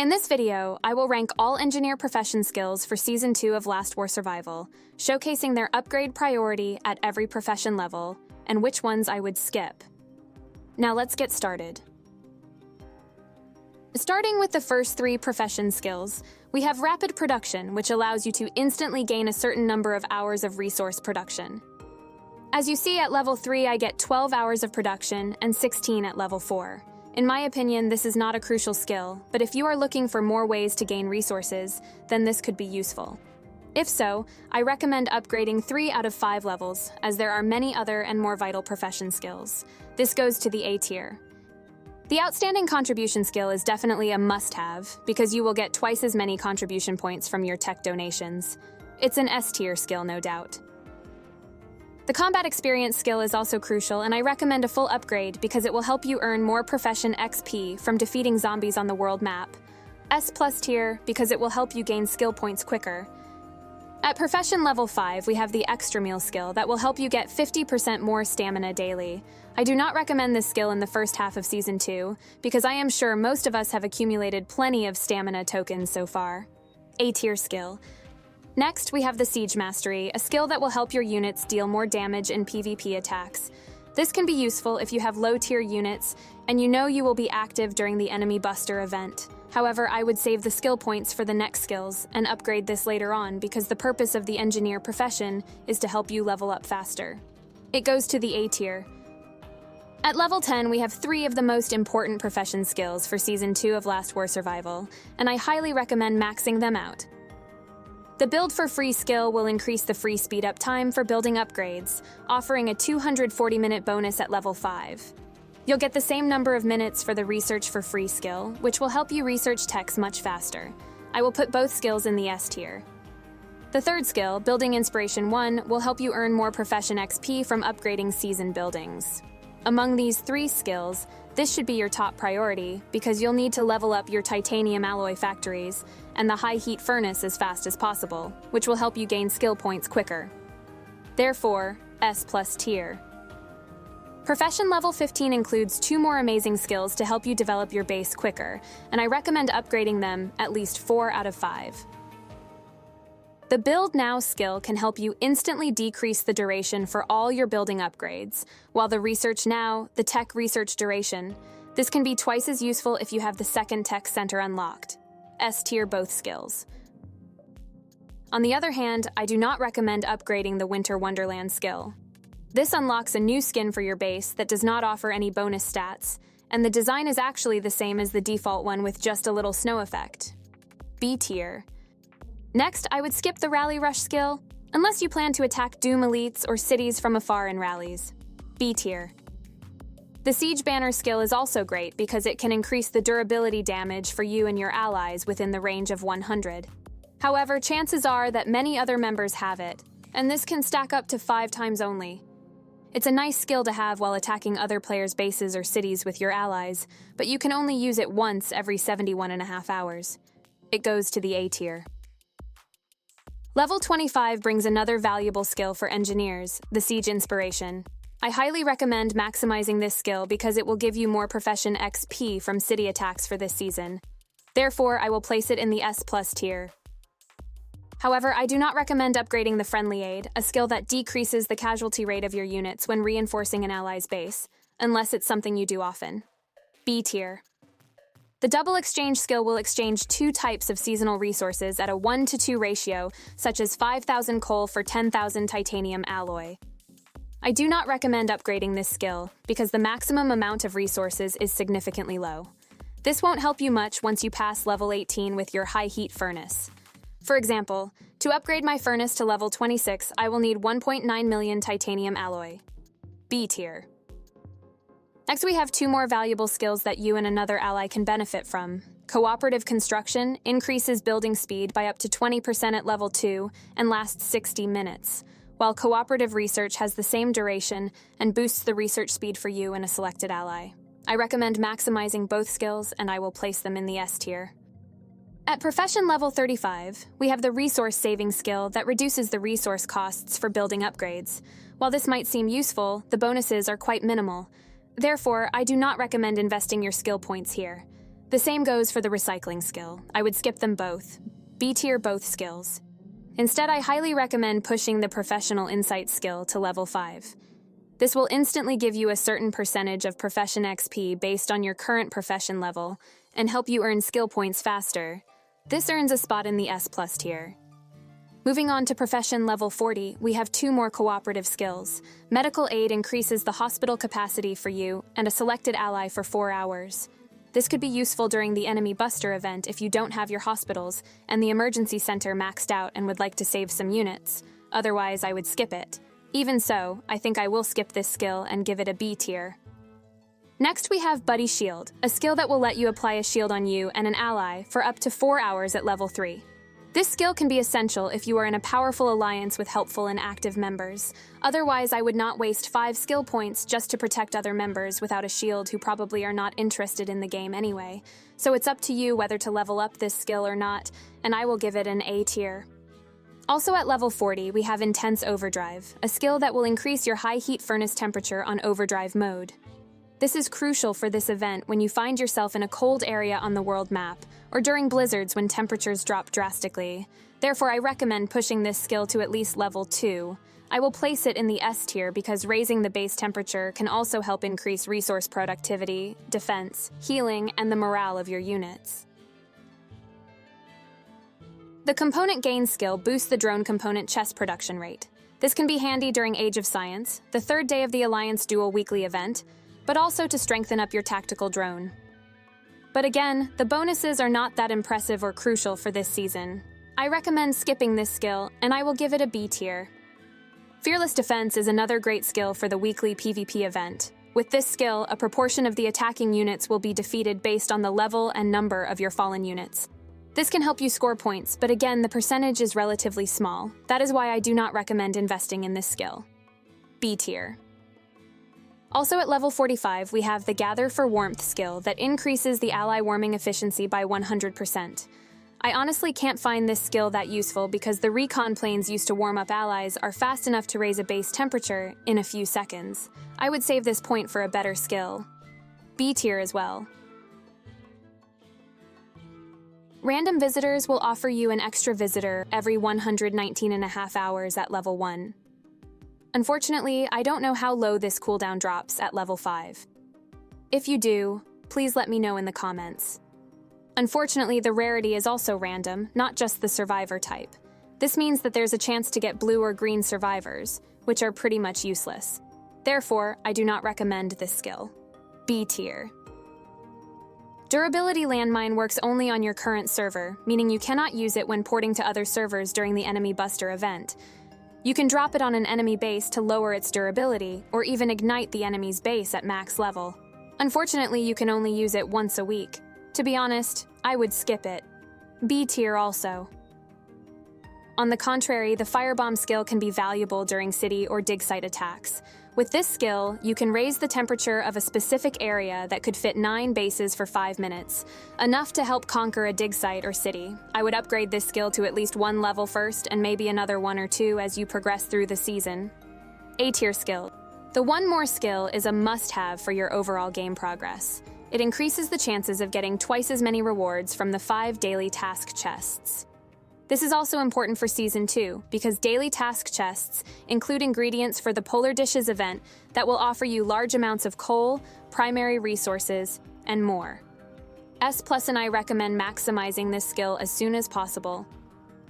In this video, I will rank all engineer profession skills for Season 2 of Last War Survival, showcasing their upgrade priority at every profession level, and which ones I would skip. Now let's get started. Starting with the first 3 profession skills, we have Rapid Production, which allows you to instantly gain a certain number of hours of resource production. As you see at level 3, I get 12 hours of production and 16 at level 4. In my opinion, this is not a crucial skill, but if you are looking for more ways to gain resources, then this could be useful. If so, I recommend upgrading 3 out of 5 levels, as there are many other and more vital profession skills. This goes to the A tier. The Outstanding Contribution skill is definitely a must-have, because you will get twice as many contribution points from your tech donations. It's an S tier skill, no doubt. The Combat Experience skill is also crucial, and I recommend a full upgrade because it will help you earn more profession XP from defeating zombies on the world map. S+ tier because it will help you gain skill points quicker. At profession level 5, we have the Extra Meal skill that will help you get 50% more stamina daily. I do not recommend this skill in the first half of Season 2, because I am sure most of us have accumulated plenty of stamina tokens so far. A tier skill. Next, we have the Siege Mastery, a skill that will help your units deal more damage in PvP attacks. This can be useful if you have low-tier units, and you know you will be active during the Enemy Buster event. However, I would save the skill points for the next skills and upgrade this later on because the purpose of the engineer profession is to help you level up faster. It goes to the A tier. At level 10, we have 3 of the most important profession skills for Season 2 of Last War Survival, and I highly recommend maxing them out. The Build for Free skill will increase the free speed-up time for building upgrades, offering a 240-minute bonus at level 5. You'll get the same number of minutes for the Research for Free skill, which will help you research techs much faster. I will put both skills in the S tier. The third skill, Building Inspiration 1, will help you earn more profession XP from upgrading season buildings. Among these 3 skills, this should be your top priority because you'll need to level up your titanium alloy factories and the high heat furnace as fast as possible, which will help you gain skill points quicker. Therefore, S+ tier. Profession level 15 includes 2 more amazing skills to help you develop your base quicker, and I recommend upgrading them at least 4 out of 5. The Build Now skill can help you instantly decrease the duration for all your building upgrades, while the Research Now, the Tech Research duration, this can be twice as useful if you have the second tech center unlocked. S tier both skills. On the other hand, I do not recommend upgrading the Winter Wonderland skill. This unlocks a new skin for your base that does not offer any bonus stats, and the design is actually the same as the default one with just a little snow effect. B tier. Next, I would skip the Rally Rush skill, unless you plan to attack Doom elites or cities from afar in rallies. B tier. The Siege Banner skill is also great because it can increase the durability damage for you and your allies within the range of 100. However, chances are that many other members have it, and this can stack up to 5 times only. It's a nice skill to have while attacking other players' bases or cities with your allies, but you can only use it once every 71.5 hours. It goes to the A tier. Level 25 brings another valuable skill for engineers, the Siege Inspiration. I highly recommend maximizing this skill because it will give you more profession XP from city attacks for this season. Therefore, I will place it in the S+ tier. However, I do not recommend upgrading the Friendly Aid, a skill that decreases the casualty rate of your units when reinforcing an ally's base, unless it's something you do often. B tier. The Double Exchange skill will exchange 2 types of seasonal resources at a 1:2 ratio, such as 5,000 coal for 10,000 titanium alloy. I do not recommend upgrading this skill, because the maximum amount of resources is significantly low. This won't help you much once you pass level 18 with your high heat furnace. For example, to upgrade my furnace to level 26, I will need 1.9 million titanium alloy. B tier. Next, we have 2 more valuable skills that you and another ally can benefit from. Cooperative Construction increases building speed by up to 20% at level 2 and lasts 60 minutes, while Cooperative Research has the same duration and boosts the research speed for you and a selected ally. I recommend maximizing both skills, and I will place them in the S tier. At Profession level 35, we have the Resource Saving skill that reduces the resource costs for building upgrades. While this might seem useful, the bonuses are quite minimal. Therefore, I do not recommend investing your skill points here. The same goes for the recycling skill. I would skip them both. B tier both skills. Instead, I highly recommend pushing the professional insight skill to level 5. This will instantly give you a certain percentage of profession XP based on your current profession level and help you earn skill points faster. This earns a spot in the S+ tier. Moving on to profession level 40, we have 2 more cooperative skills. Medical aid increases the hospital capacity for you and a selected ally for 4 hours. This could be useful during the enemy buster event if you don't have your hospitals and the emergency center maxed out and would like to save some units. Otherwise, I would skip it. Even so, I think I will skip this skill and give it a B tier. Next, we have Buddy Shield, a skill that will let you apply a shield on you and an ally for up to 4 hours at level 3. This skill can be essential if you are in a powerful alliance with helpful and active members. Otherwise, I would not waste 5 skill points just to protect other members without a shield who probably are not interested in the game anyway. So it's up to you whether to level up this skill or not, and I will give it an A tier. Also at level 40, we have Intense Overdrive, a skill that will increase your high heat furnace temperature on overdrive mode. This is crucial for this event when you find yourself in a cold area on the world map, or during blizzards when temperatures drop drastically. Therefore, I recommend pushing this skill to at least level 2. I will place it in the S tier because raising the base temperature can also help increase resource productivity, defense, healing, and the morale of your units. The Component Gain skill boosts the drone component chest production rate. This can be handy during Age of Science, the 3rd day of the Alliance Duel weekly event, but also to strengthen up your tactical drone. But again, the bonuses are not that impressive or crucial for this season. I recommend skipping this skill, and I will give it a B tier. Fearless Defense is another great skill for the weekly PvP event. With this skill, a proportion of the attacking units will be defeated based on the level and number of your fallen units. This can help you score points, but again, the percentage is relatively small. That is why I do not recommend investing in this skill. B tier. Also at level 45, we have the Gather for Warmth skill that increases the ally warming efficiency by 100%. I honestly can't find this skill that useful because the recon planes used to warm up allies are fast enough to raise a base temperature in a few seconds. I would save this point for a better skill. B tier as well. Random visitors will offer you an extra visitor every 119.5 hours at level 1. Unfortunately, I don't know how low this cooldown drops at level 5. If you do, please let me know in the comments. Unfortunately, the rarity is also random, not just the survivor type. This means that there's a chance to get blue or green survivors, which are pretty much useless. Therefore, I do not recommend this skill. B tier. Durability Landmine works only on your current server, meaning you cannot use it when porting to other servers during the enemy buster event. You can drop it on an enemy base to lower its durability, or even ignite the enemy's base at max level. Unfortunately, you can only use it once a week. To be honest, I would skip it. B tier also. On the contrary, the Firebomb skill can be valuable during city or dig site attacks. With this skill, you can raise the temperature of a specific area that could fit 9 bases for 5 minutes, enough to help conquer a dig site or city. I would upgrade this skill to at least 1 level first and maybe another 1 or 2 as you progress through the season. A tier skill. The One More skill is a must-have for your overall game progress. It increases the chances of getting twice as many rewards from the 5 daily task chests. This is also important for Season 2, because daily task chests include ingredients for the Polar Dishes event that will offer you large amounts of coal, primary resources, and more. S+ and I recommend maximizing this skill as soon as possible.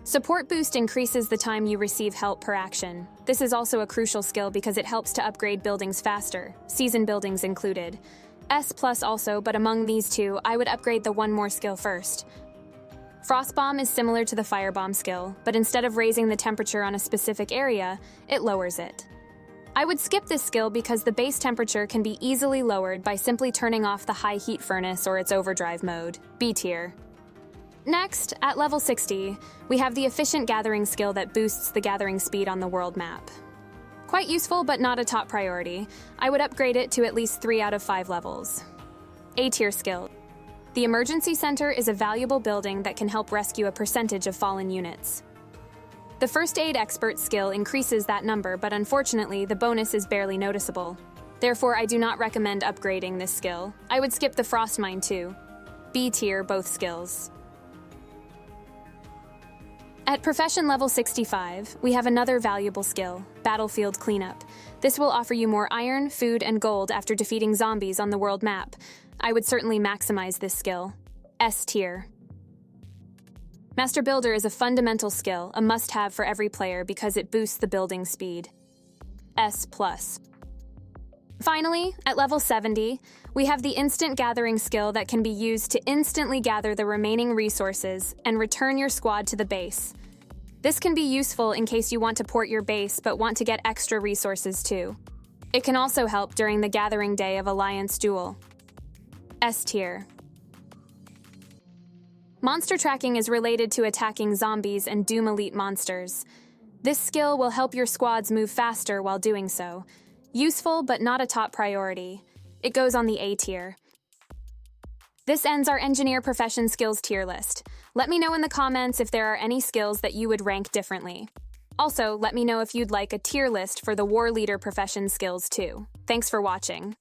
Support Boost increases the time you receive help per action. This is also a crucial skill because it helps to upgrade buildings faster, season buildings included. S+ also, but among these two, I would upgrade the One More skill first. Frostbomb is similar to the Firebomb skill, but instead of raising the temperature on a specific area, it lowers it. I would skip this skill because the base temperature can be easily lowered by simply turning off the high heat furnace or its overdrive mode. B tier. Next, at level 60, we have the Efficient Gathering skill that boosts the gathering speed on the world map. Quite useful, but not a top priority. I would upgrade it to at least 3 out of 5 levels. A tier skill. The Emergency Center is a valuable building that can help rescue a percentage of fallen units. The First Aid Expert skill increases that number, but unfortunately, the bonus is barely noticeable. Therefore, I do not recommend upgrading this skill. I would skip the Frostmine too. B tier, both skills. At Profession level 65, we have another valuable skill, Battlefield Cleanup. This will offer you more iron, food, and gold after defeating zombies on the world map. I would certainly maximize this skill. S tier. Master Builder is a fundamental skill, a must-have for every player because it boosts the building speed. S+. Finally, at level 70, we have the Instant Gathering skill that can be used to instantly gather the remaining resources and return your squad to the base. This can be useful in case you want to port your base but want to get extra resources too. It can also help during the gathering day of Alliance Duel. S tier. Monster tracking is related to attacking zombies and Doom Elite monsters. This skill will help your squads move faster while doing so. Useful, but not a top priority. It goes on the A tier. This ends our Engineer Profession skills tier list. Let me know in the comments if there are any skills that you would rank differently. Also, let me know if you'd like a tier list for the War Leader Profession skills too. Thanks for watching.